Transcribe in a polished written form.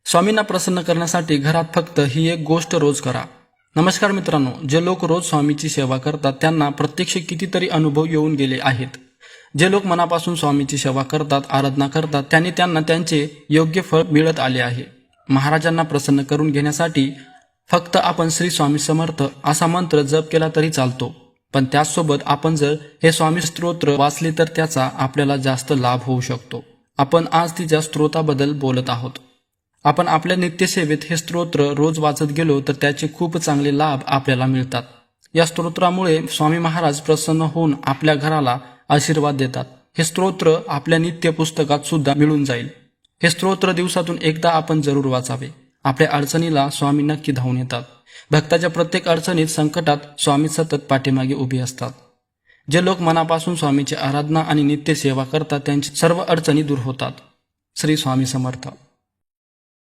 स्वामींना प्रसन्न करण्यासाठी घरात फक्त ही एक गोष्ट रोज करा। नमस्कार मित्रांनो, जे लोक रोज स्वामीची सेवा करतात त्यांना प्रत्यक्ष कितीतरी अनुभव येऊन गेले आहेत। जे लोक मनापासून स्वामीची सेवा करतात, आराधना करतात, त्यांना त्यांचे योग्य फळ मिळत आले आहे। महाराजांना प्रसन्न करून घेण्यासाठी फक्त आपण श्री स्वामी समर्थ असा मंत्र जप केला तरी चालतो, पण त्याचसोबत आपण जर हे स्वामी स्तोत्र वाचले तर त्याचा आपल्याला जास्त लाभ होऊ शकतो। आपण आज तिच्या स्तोत्राबद्दल बोलत आहोत। आपण आपल्या नित्यसेवेत हे स्तोत्र रोज वाचत गेलो तर त्याचे खूप चांगले लाभ आपल्याला मिळतात। या स्तोत्रामुळे स्वामी महाराज प्रसन्न होऊन आपल्या घराला आशीर्वाद देतात। हे स्तोत्र आपल्या नित्य पुस्तकात सुद्धा मिळून जाईल। हे स्तोत्र दिवसातून एकदा आपण जरूर वाचावे। आपल्या अडचणीला स्वामी नक्की धावून येतात। भक्ताच्या प्रत्येक अडचणीत, संकटात स्वामी सतत पाठीमागे उभे असतात। जे लोक मनापासून स्वामीची आराधना आणि नित्य सेवा करतात त्यांची सर्व अडचणी दूर होतात। श्री स्वामी समर्थ।